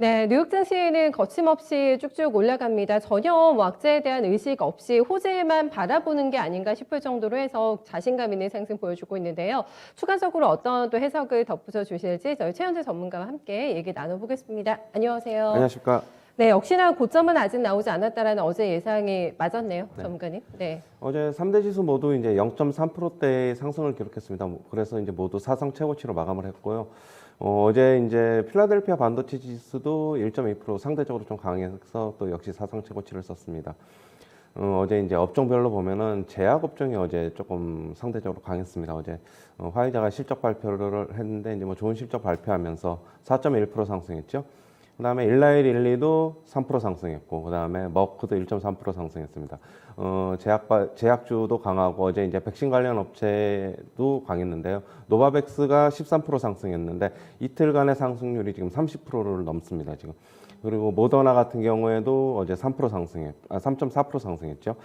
네, 뉴욕 증시는 거침없이 쭉쭉 올라갑니다. 전혀 악재에 대한 의식 없이 호재만 바라보는 게 아닌가 싶을 정도로 해서 자신감 있는 상승 보여주고 있는데요. 추가적으로 어떤 또 해석을 덧붙여 주실지 저희 최현재 전문가와 함께 얘기 나눠보겠습니다. 안녕하세요. 안녕하십니까. 네, 역시나 고점은 아직 나오지 않았다라는 어제 예상이 맞았네요, 네. 전문가님. 네. 어제 3대 지수 모두 이제 0.3%대의 상승을 기록했습니다. 그래서 이제 모두 사상 최고치로 마감을 했고요. 어제 이제 필라델피아 반도체 지수도 1.2% 상대적으로 좀 강해서 또 역시 사상 최고치를 썼습니다. 어제 이제 업종별로 보면은 제약 업종이 어제 조금 상대적으로 강했습니다. 어제 화이자가 실적 발표를 했는데 이제 뭐 좋은 실적 발표하면서 4.1% 상승했죠. 그다음에 일라일 릴리도 3% 상승했고, 그다음에 머크도 1.3% 상승했습니다. 제약주도 강하고 어제 이제 백신 관련 업체도 강했는데요. 노바백스가 13% 상승했는데 이틀간의 상승률이 지금 30%를 넘습니다. 지금. 그리고 모더나 같은 경우에도 어제 3.4% 상승했죠.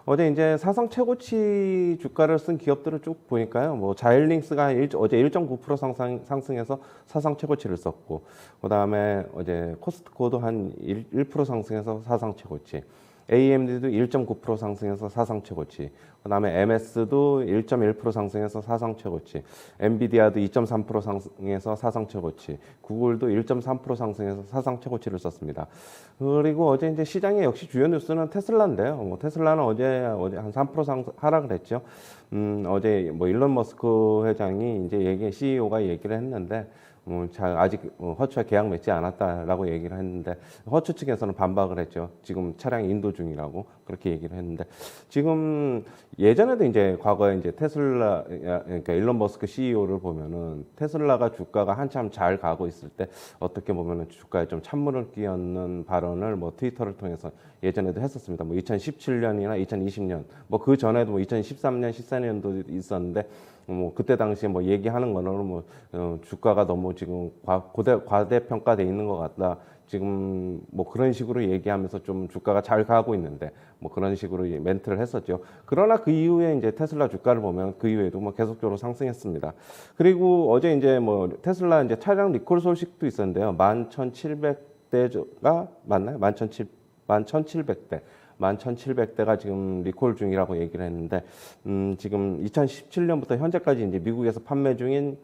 어제 이제 사상 최고치 주가를 쓴 기업들을 쭉 보니까요. 뭐 자일링스가 어제 1.9% 상승해서 사상 최고치를 썼고, 그다음에 어제 코스트코도 한 1% 상승해서 사상 최고치. AMD도 1.9% 상승해서 사상 최고치. 그다음에 MS도 1.1% 상승해서 사상 최고치. 엔비디아도 2.3% 상승해서 사상 최고치. 구글도 1.3% 상승해서 사상 최고치를 썼습니다. 그리고 어제 이제 시장의 역시 주요 뉴스는 테슬라인데요. 뭐 테슬라는 어제 한 3% 하락을 했죠. 어제 뭐 일론 머스크 회장이 이제 CEO가 얘기를 했는데 아직 허츠와 계약 맺지 않았다라고 얘기를 했는데 허츠 측에서는 반박을 했죠. 지금 차량 인도 중이라고 그렇게 얘기를 했는데 지금 예전에도 이제 과거에 이제 테슬라 그러니까 일론 머스크 CEO를 보면은 테슬라가 주가가 한참 잘 가고 있을 때 어떻게 보면은 주가에 좀 찬물을 끼얹는 발언을 뭐 트위터를 통해서 예전에도 했었습니다. 뭐 2017년이나 2020년 뭐 그 전에도 뭐 2013년, 14년도 있었는데 뭐 그때 당시에 뭐 얘기하는 거는 뭐 주가가 너무 지금 과대평가돼 있는 것 같다. 지금 뭐 그런 식으로 얘기하면서 좀 주가가 잘 가고 있는데 뭐 그런 식으로 멘트를 했었죠. 그러나 그 이후에 이제 테슬라 주가를 보면 그 이후에도 뭐 계속적으로 상승했습니다. 그리고 어제 이제 뭐 테슬라 이제 차량 리콜 소식도 있었는데요. 11,700대가 맞나요? 11,700대. 11,700대가 지금 리콜 중이라고 얘기를 했는데, 지금 2017년부터 현재까지 이제 미국에서 판매 중인,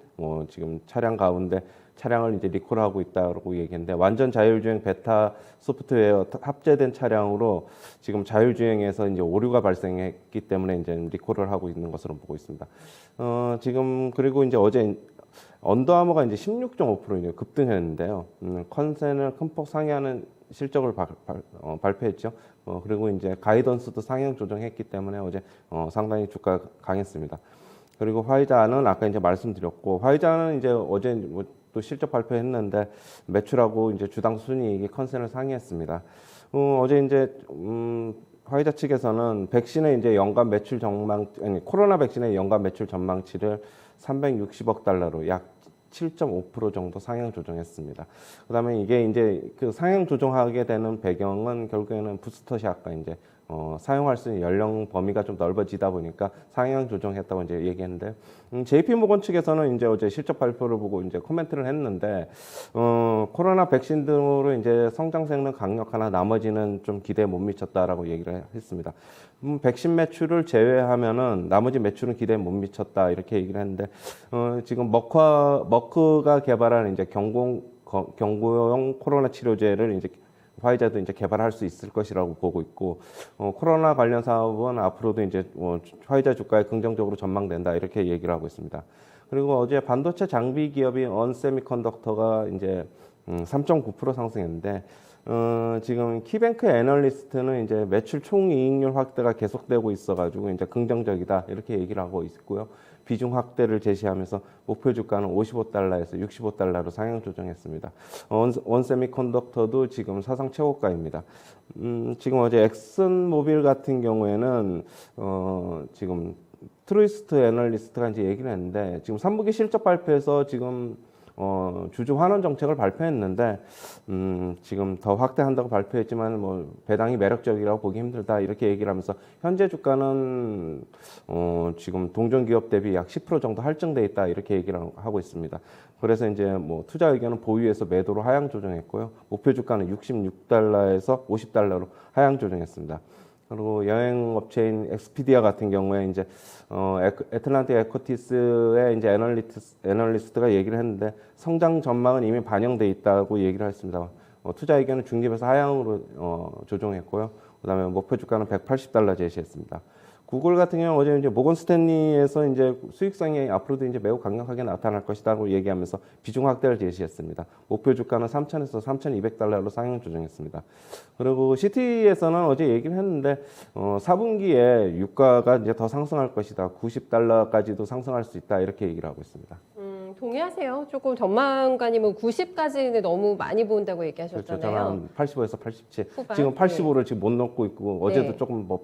지금 차량 가운데 차량을 이제 리콜하고 있다고 얘기했는데, 완전 자율주행 베타 소프트웨어 합재된 차량으로 지금 자율주행에서 이제 오류가 발생했기 때문에 이제 리콜을 하고 있는 것으로 보고 있습니다. 지금, 그리고 이제 어제 언더아머가 이제 16.5% 이제 급등했는데요. 컨센을 큰 폭 상회하는 실적을 발표했죠. 그리고 이제 가이던스도 상향 조정했기 때문에 어제 상당히 주가가 강했습니다. 그리고 화이자는 아까 이제 말씀드렸고, 화이자는 이제 어제 뭐 또 실적 발표했는데 매출하고 이제 주당 순이익이 컨센을 상회했습니다. 어제 이제 화이자 측에서는 백신의 이제 연간 매출 코로나 백신의 연간 매출 전망치를 360억 달러로 약 7.5% 정도 상향 조정했습니다. 그다음에 이게 이제 그 상향 조정하게 되는 배경은 결국에는 부스터샷과 이제 사용할 수 있는 연령 범위가 좀 넓어지다 보니까 상향 조정했다고 이제 얘기했는데, JP 모건 측에서는 이제 어제 실적 발표를 보고 이제 코멘트를 했는데, 코로나 백신 등으로 이제 성장세는 강력하나 나머지는 좀 기대에 못 미쳤다라고 얘기를 했습니다. 백신 매출을 제외하면은 나머지 매출은 기대에 못 미쳤다 이렇게 얘기를 했는데, 지금 머크가 개발한 이제 경구용 코로나 치료제를 이제 화이자도 이제 개발할 수 있을 것이라고 보고 있고, 코로나 관련 사업은 앞으로도 이제 화이자 주가에 긍정적으로 전망된다 이렇게 얘기를 하고 있습니다. 그리고 어제 반도체 장비 기업인 언세미컨덕터가 이제 3.9% 상승했는데, 지금 키뱅크 애널리스트는 이제 매출 총이익률 확대가 계속되고 있어가지고 이제 긍정적이다 이렇게 얘기를 하고 있고요. 비중 확대를 제시하면서 목표 주가는 55달러에서 65달러로 상향 조정했습니다. 원세미컨덕터도 지금 사상 최고가입니다. 지금 어제 엑슨모빌 같은 경우에는 지금 트루이스트 애널리스트가 이제 얘기를 했는데, 지금 3분기 실적 발표에서 지금 주주 환원 정책을 발표했는데 지금 더 확대한다고 발표했지만 뭐 배당이 매력적이라고 보기 힘들다 이렇게 얘기를 하면서 현재 주가는 지금 동종 기업 대비 약 10% 정도 할증돼 있다 이렇게 얘기를 하고 있습니다. 그래서 이제 뭐 투자 의견은 보유해서 매도로 하향 조정했고요. 목표 주가는 66달러에서 50달러로 하향 조정했습니다. 그리고 여행 업체인 엑스피디아 같은 경우에 이제 애틀란틱 에쿼티스의 이제 애널리스트가 얘기를 했는데 성장 전망은 이미 반영돼 있다고 얘기를 했습니다. 투자 의견은 중립에서 하향으로 조정했고요. 그다음에 목표 주가는 180달러 제시했습니다. 구글 같은 경우 어제 이제 모건 스탠리에서 이제 수익성이 앞으로도 이제 매우 강력하게 나타날 것이다고 얘기하면서 비중 확대를 제시했습니다. 목표 주가는 3,000에서 3,200달러로 상향 조정했습니다. 그리고 시티에서는 어제 얘기를 했는데 4분기에 유가가 이제 더 상승할 것이다. 90달러까지도 상승할 수 있다. 이렇게 얘기를 하고 있습니다. 동의하세요. 조금 전망가님은 90까지는 너무 많이 본다고 그렇죠. 얘기하셨잖아요. 저는 85에서 87. 후반? 지금 85를 지금 못 넣고 있고 어제도 네. 조금 뭐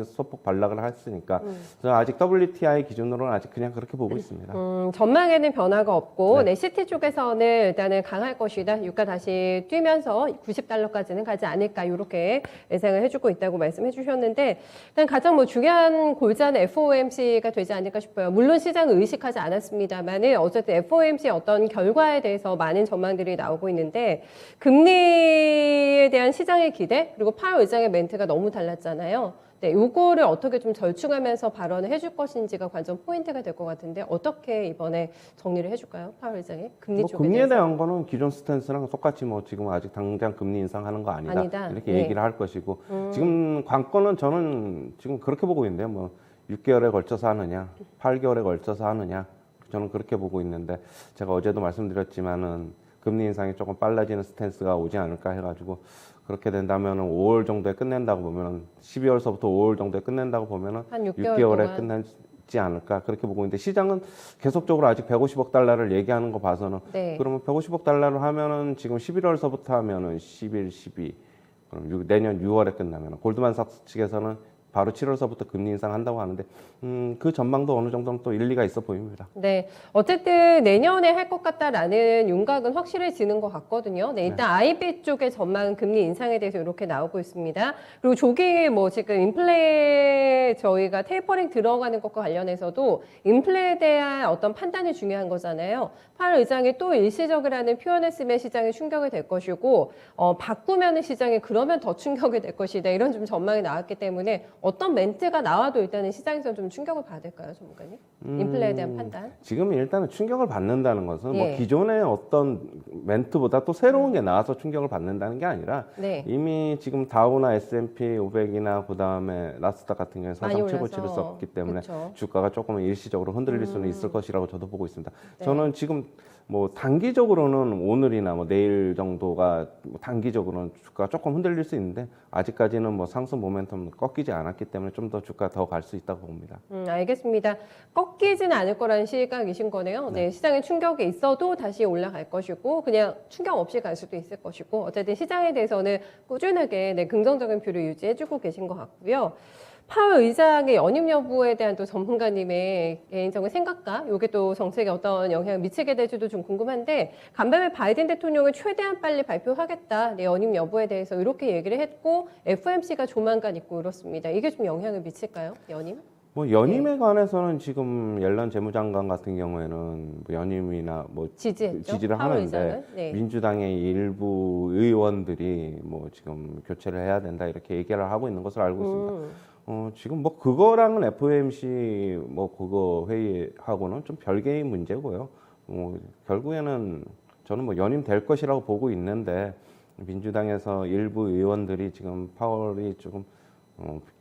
소폭 반락을 했으니까 저는 아직 WTI 기준으로는 아직 그냥 그렇게 보고 있습니다. 전망에는 변화가 없고 네. 네, 시티 쪽에서는 일단은 강할 것이다. 유가 다시 뛰면서 90달러까지는 가지 않을까 이렇게 예상을 해주고 있다고 말씀해 주셨는데 일단 가장 뭐 중요한 골자는 FOMC가 되지 않을까 싶어요. 물론 시장은 의식하지 않았습니다만은 어쨌든 FOMC의 어떤 결과에 대해서 많은 전망들이 나오고 있는데 금리에 대한 시장의 기대 그리고 파월 의장의 멘트가 너무 달랐잖아요. 네, 요거를 어떻게 좀 절충하면서 발언을 해줄 것인지가 관전 포인트가 될 것 같은데 어떻게 이번에 정리를 해줄까요? 파월 의장이 금리 뭐 쪽에 금리에 대해서. 대한 거는 기존 스탠스랑 똑같이 뭐 지금 아직 당장 금리 인상하는 거 아니다. 이렇게 네. 얘기를 할 것이고 지금 관건은 저는 지금 그렇게 보고 있는데요. 뭐 6개월에 걸쳐서 하느냐, 8개월에 걸쳐서 하느냐 저는 그렇게 보고 있는데 제가 어제도 말씀드렸지만은 금리 인상이 조금 빨라지는 스탠스가 오지 않을까 해가지고 그렇게 된다면은 5월 정도에 끝낸다고 보면은 12월서부터 5월 정도에 끝낸다고 보면은 한 6개월 6개월에 동안. 끝나지 않을까 그렇게 보고 있는데 시장은 계속적으로 아직 150억 달러를 얘기하는 거 봐서는 네. 그러면 150억 달러를 하면은 지금 11월서부터 하면은 11, 12 그럼 내년 6월에 끝나면 골드만삭스 측에서는 바로 7월서부터 금리 인상한다고 하는데 그 전망도 어느 정도는 또 일리가 있어 보입니다. 네, 어쨌든 내년에 할 것 같다라는 윤곽은 확실해지는 것 같거든요. 네, 일단 IB 쪽의 전망 금리 인상에 대해서 이렇게 나오고 있습니다. 그리고 조기 뭐 지금 인플레 저희가 테이퍼링 들어가는 것과 관련해서도 인플레에 대한 어떤 판단이 중요한 거잖아요. 파월 의장이 또 일시적이라는 표현을 쓰면 시장에 충격이 될 것이고 바꾸면은 시장에 그러면 더 충격이 될 것이다. 이런 좀 전망이 나왔기 때문에 어떤 멘트가 나와도 일단은 시장에서 좀 충격을 받을까요, 전문가님? 인플레에 대한 판단. 지금 일단은 충격을 받는다는 것은 뭐 예. 기존의 어떤 멘트보다 또 새로운 게 나와서 충격을 받는다는 게 아니라 네. 이미 지금 다우나 S&P 500이나 그다음에 나스닥 같은 경우에 많이 사상 올라서. 최고치를 썼기 때문에 그쵸. 주가가 조금 일시적으로 흔들릴 수는 있을 것이라고 저도 보고 있습니다. 네. 저는 지금 뭐 단기적으로는 오늘이나 뭐 내일 정도가 뭐 단기적으로는 주가가 조금 흔들릴 수 있는데 아직까지는 뭐 상승 모멘텀 꺾이지 않았기 때문에 좀 더 주가 더 갈 수 있다고 봅니다. 알겠습니다. 꺾이진 않을 거라는 시각이신 거네요. 네, 시장에 충격이 있어도 다시 올라갈 것이고 그냥 충격 없이 갈 수도 있을 것이고 어쨌든 시장에 대해서는 꾸준하게 네, 긍정적인 뷰를 유지해주고 계신 것 같고요. 파월 의장의 연임 여부에 대한 또 전문가님의 개인적인 생각과 이게 또 정책에 어떤 영향을 미치게 될지도 좀 궁금한데 간밤에 바이든 대통령이 최대한 빨리 발표하겠다 네, 연임 여부에 대해서 이렇게 얘기를 했고 FOMC가 조만간 있고 이렇습니다. 이게 좀 영향을 미칠까요? 연임? 뭐 연임에 관해서는 지금 옐런 재무장관 같은 경우에는 뭐 연임이나 뭐 지지했죠? 지지를 파월 하는데 의장은? 네. 민주당의 일부 의원들이 뭐 지금 교체를 해야 된다 이렇게 얘기를 하고 있는 것으로 알고 있습니다. 지금 뭐 그거랑은 FOMC 뭐 그거 회의하고는 좀 별개의 문제고요. 결국에는 저는 뭐 연임될 것이라고 보고 있는데 민주당에서 일부 의원들이 지금 파월이 조금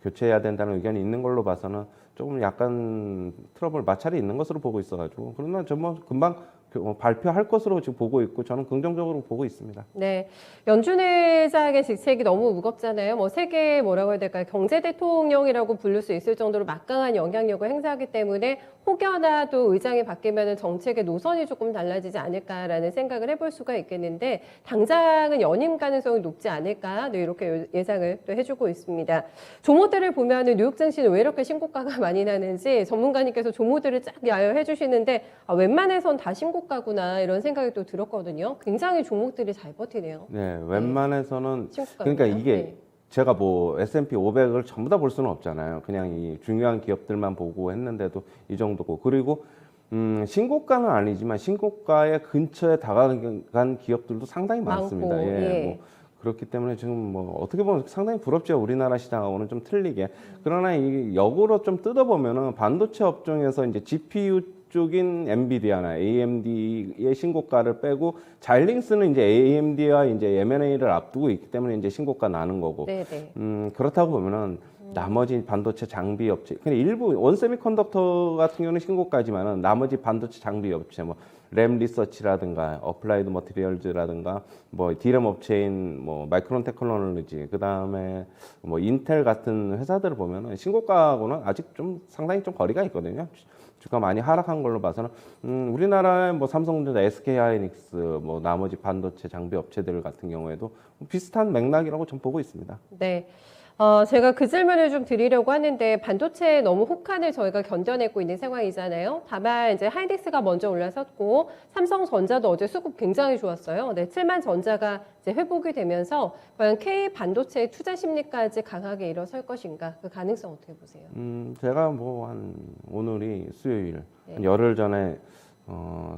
교체해야 된다는 의견이 있는 걸로 봐서는 조금 약간 트러블 마찰이 있는 것으로 보고 있어가지고 그러나 저 뭐 금방 발표할 것으로 지금 보고 있고 저는 긍정적으로 보고 있습니다. 네, 연준 의장의 직책이 너무 무겁잖아요. 뭐 세계 뭐라고 해야 될까요? 경제 대통령이라고 부를 수 있을 정도로 막강한 영향력을 행사하기 때문에 혹여나 또 의장이 바뀌면 정책의 노선이 조금 달라지지 않을까라는 생각을 해볼 수가 있겠는데 당장은 연임 가능성이 높지 않을까 네, 이렇게 예상을 또 해주고 있습니다. 조모 조모들을 보면은 뉴욕 증시는 왜 이렇게 신고가가 많이 나는지 전문가님께서 조모들을 쫙 야유해 주시는데 웬만해선 다 신고가구나 이런 생각이 또 들었거든요. 굉장히 종목들이 잘 버티네요. 네, 웬만해서는 신고가. 그러니까 이게 제가 뭐 S&P 500을 전부 다 볼 수는 없잖아요. 그냥 이 중요한 기업들만 보고 했는데도 이 정도고. 그리고 신고가는 아니지만 신고가의 근처에 다가간 기업들도 상당히 많습니다. 많고, 예. 뭐 그렇기 때문에 지금 뭐 어떻게 보면 상당히 부럽죠. 우리나라 시장하고는 좀 틀리게. 그러나 이 역으로 좀 뜯어보면은 반도체 업종에서 이제 GPU 쪽인 엔비디아나 AMD의 신고가를 빼고 자일링스는 이제 AMD와 이제 M&A를 앞두고 있기 때문에 이제 신고가 나는 거고. 네네. 그렇다고 보면은 나머지 반도체 장비 업체, 그냥 일부 원세미컨덕터 같은 경우는 신고가지만은 나머지 반도체 장비 업체, 뭐 램 리서치라든가 어플라이드 머티리얼즈라든가 뭐 디램 업체인 뭐 마이크론 테크놀로지, 그 다음에 뭐 인텔 같은 회사들을 보면은 신고가하고는 아직 좀 상당히 좀 거리가 있거든요. 주가 많이 하락한 걸로 봐서는 우리나라의 뭐 삼성전자, SK하이닉스, 뭐 나머지 반도체 장비 업체들 같은 경우에도 비슷한 맥락이라고 좀 보고 있습니다. 네. 제가 그 질문을 좀 드리려고 하는데 반도체에 너무 혹한을 저희가 견뎌내고 있는 상황이잖아요. 다만 이제 하이닉스가 먼저 올라섰고 삼성전자도 어제 수급 굉장히 좋았어요. 네, 7만 전자가 이제 회복이 되면서 과연 K 반도체 투자 심리까지 강하게 일어설 것인가? 그 가능성 어떻게 보세요? 제가 뭐 한 오늘이 수요일 한 열흘 전에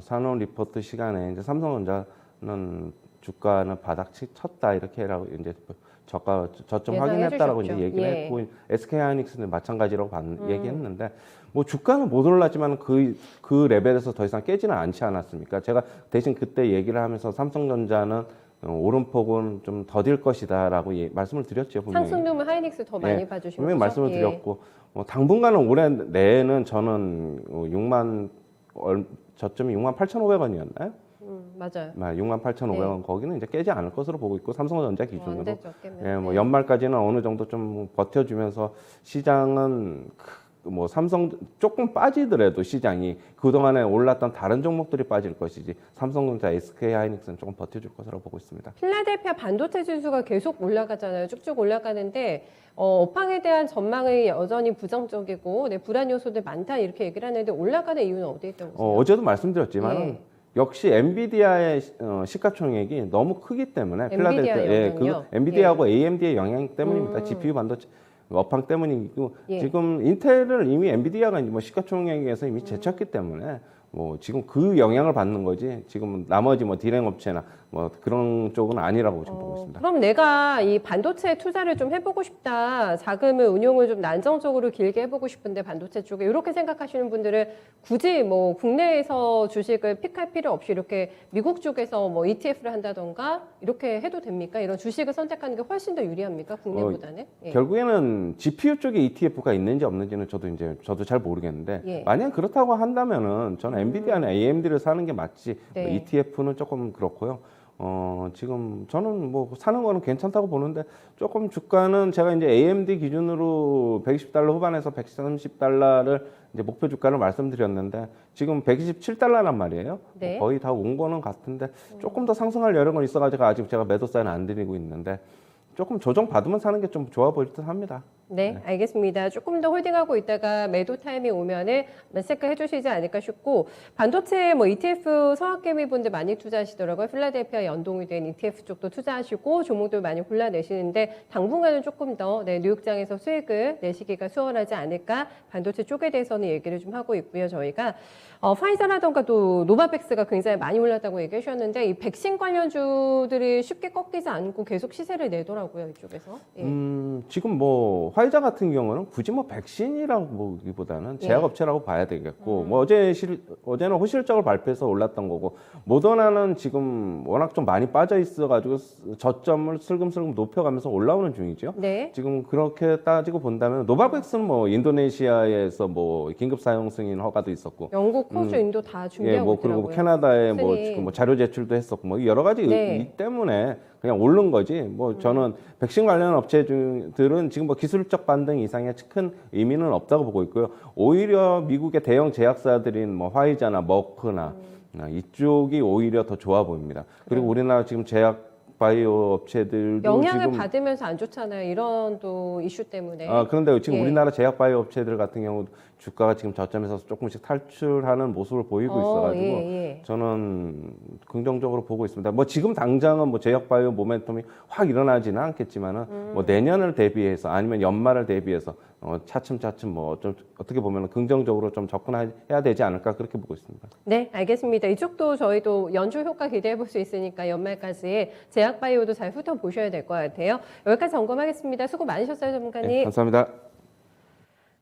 산업 리포트 시간에 이제 삼성전자는 주가는 바닥 쳤다 이렇게라고 이제 저점 확인했다라고 이제 얘기를 예. 했고 SK하이닉스는 마찬가지라고 얘기했는데 뭐 주가는 못 올랐지만 그 레벨에서 더 이상 깨지는 않지 않았습니까? 제가 대신 그때 얘기를 하면서 삼성전자는 오름폭은 좀 더딜 것이다라고 말씀을 드렸죠. 분명히. 상승률은 하이닉스 더 많이 봐주신 분명히 거죠? 말씀을 드렸고 당분간은 올해 내에는 저는 저점이 6만 8,500원이었나요? 맞아요. 68,500원 거기는 이제 깨지 않을 것으로 보고 있고 삼성전자 안 기준으로 됐죠, 깨면. 예, 뭐 연말까지는 어느 정도 좀 버텨주면서 시장은 뭐 삼성 조금 빠지더라도 시장이 그동안에 올랐던 다른 종목들이 빠질 것이지 삼성전자, SK하이닉스는 조금 버텨줄 것으로 보고 있습니다. 필라델피아 반도체 지수가 계속 올라가잖아요. 쭉쭉 올라가는데 업황에 대한 전망이 여전히 부정적이고 불안 요소들 많다 이렇게 얘기를 하는데 올라가는 이유는 어디에 있다고 보세요? 어제도 말씀드렸지만 예. 역시 엔비디아의 시가총액이 너무 크기 때문에 엔비디아 영향요? 엔비디아하고 AMD의 영향 때문입니다. GPU 반도체 업황 때문이고 예. 지금 인텔을 이미 엔비디아가 뭐 시가총액에서 이미 제쳤기 때문에 뭐 지금 그 영향을 받는 거지 지금 나머지 뭐 디램 업체나 뭐 그런 쪽은 아니라고 지금 보고 있습니다. 그럼 내가 이 반도체 투자를 좀 해보고 싶다. 자금을 운용을 좀 안정적으로 길게 해보고 싶은데 반도체 쪽에 이렇게 생각하시는 분들은 굳이 뭐 국내에서 주식을 픽할 필요 없이 이렇게 미국 쪽에서 뭐 ETF를 한다던가 이렇게 해도 됩니까? 이런 주식을 선택하는 게 훨씬 더 유리합니까? 국내보다는? 예. 결국에는 GPU 쪽에 ETF가 있는지 없는지는 저도 잘 모르겠는데 예. 만약 그렇다고 한다면은 저는 엔비디아나 AMD를 사는 게 맞지 네. 뭐 ETF는 조금 그렇고요. 지금 저는 뭐 사는 거는 괜찮다고 보는데 조금 주가는 제가 이제 AMD 기준으로 120달러 후반에서 130달러를 이제 목표 주가를 말씀드렸는데 지금 127달러란 말이에요. 네. 거의 다 온 거는 같은데 조금 더 상승할 여력은 있어가지고 아직 제가 매도 사인 안 드리고 있는데 조금 조정 받으면 사는 게 좀 좋아 보일 듯 합니다. 네, 알겠습니다. 조금 더 홀딩하고 있다가 매도 타임이 오면은 체크해 주시지 않을까 싶고 반도체 뭐 ETF 성악개미 분들 많이 투자하시더라고요. 필라델피아 연동이 된 ETF 쪽도 투자하시고 종목들 많이 골라내시는데 당분간은 조금 더 뉴욕장에서 수익을 내시기가 수월하지 않을까 반도체 쪽에 대해서는 얘기를 좀 하고 있고요. 저희가 파이자라던가 또 노바백스가 굉장히 많이 올랐다고 얘기해 주셨는데 이 백신 관련주들이 쉽게 꺾이지 않고 계속 시세를 내더라고요. 이쪽에서. 예. 지금 뭐 화이자 같은 경우는 굳이 뭐 백신이라고 보기보다는 제약업체라고 봐야 되겠고 뭐 어제는 호실적을 발표해서 올랐던 거고 모더나는 지금 워낙 좀 많이 빠져 있어가지고 저점을 슬금슬금 높여가면서 올라오는 중이죠. 네. 지금 그렇게 따지고 본다면 노바백스는 뭐 인도네시아에서 뭐 긴급 사용 승인 허가도 있었고 영국, 호주, 인도 다 준비하고 뭐 그리고 있더라고요. 캐나다에 뭐 승인. 지금 뭐 자료 제출도 했었고 뭐 여러 가지 네. 이 때문에 그냥 오른 거지. 뭐 저는 백신 관련 업체들은 지금 뭐 기술적 반등 이상의 큰 의미는 없다고 보고 있고요. 오히려 미국의 대형 제약사들인 뭐 화이자나 머크나 이쪽이 오히려 더 좋아 보입니다. 그리고 우리나라 지금 제약 바이오 업체들도 영향을 지금 받으면서 안 좋잖아요. 이런 또 이슈 때문에. 그런데 지금 예. 우리나라 제약 바이오 업체들 같은 경우 주가가 지금 저점에서 조금씩 탈출하는 모습을 보이고 있어가지고 예. 저는 긍정적으로 보고 있습니다. 뭐 지금 당장은 뭐 제약 바이오 모멘텀이 확 일어나지는 않겠지만은 뭐 내년을 대비해서 아니면 연말을 대비해서 차츰차츰 뭐 좀 어떻게 보면 긍정적으로 좀 접근해야 되지 않을까 그렇게 보고 있습니다. 네, 알겠습니다. 이쪽도 저희도 연초 효과 기대해 볼 수 있으니까 연말까지 제약 바이오도 잘 훑어보셔야 될 것 같아요. 여기까지 점검하겠습니다. 수고 많으셨어요, 전문가님. 네, 감사합니다.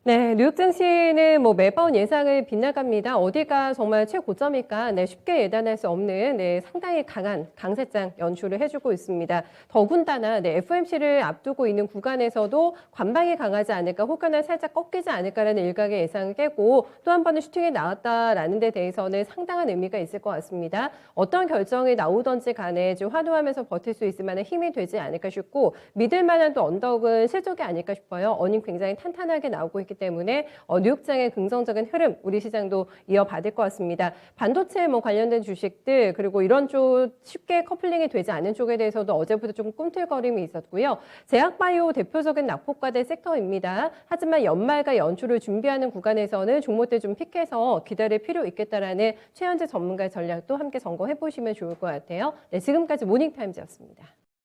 네, 뉴욕 증시는 뭐 매번 예상을 빗나갑니다. 어디가 정말 최고점일까? 네, 쉽게 예단할 수 없는 상당히 강한 강세장 연출을 해주고 있습니다. 더군다나 FOMC를 앞두고 있는 구간에서도 관방이 강하지 않을까, 혹여나 살짝 꺾이지 않을까라는 일각의 예상을 깨고 또 한 번은 슈팅이 나왔다라는 데 대해서는 상당한 의미가 있을 것 같습니다. 어떤 결정이 나오던지 간에 좀 환호하면서 버틸 수 있을 만한 힘이 되지 않을까 싶고 믿을 만한 또 언덕은 실적이 아닐까 싶어요. 어닝 굉장히 탄탄하게 나오고 있기 때문에 뉴욕장의 긍정적인 흐름 우리 시장도 이어받을 것 같습니다. 반도체 뭐 관련된 주식들 그리고 이런 쪽 쉽게 커플링이 되지 않은 쪽에 대해서도 어제부터 조금 꿈틀거림이 있었고요. 제약바이오 대표적인 낙폭과대 섹터입니다. 하지만 연말과 연초를 준비하는 구간에서는 종목들 좀 픽해서 기다릴 필요 있겠다라는 최현재 전문가의 전략도 함께 점검해 보시면 좋을 것 같아요. 네, 지금까지 모닝타임즈였습니다.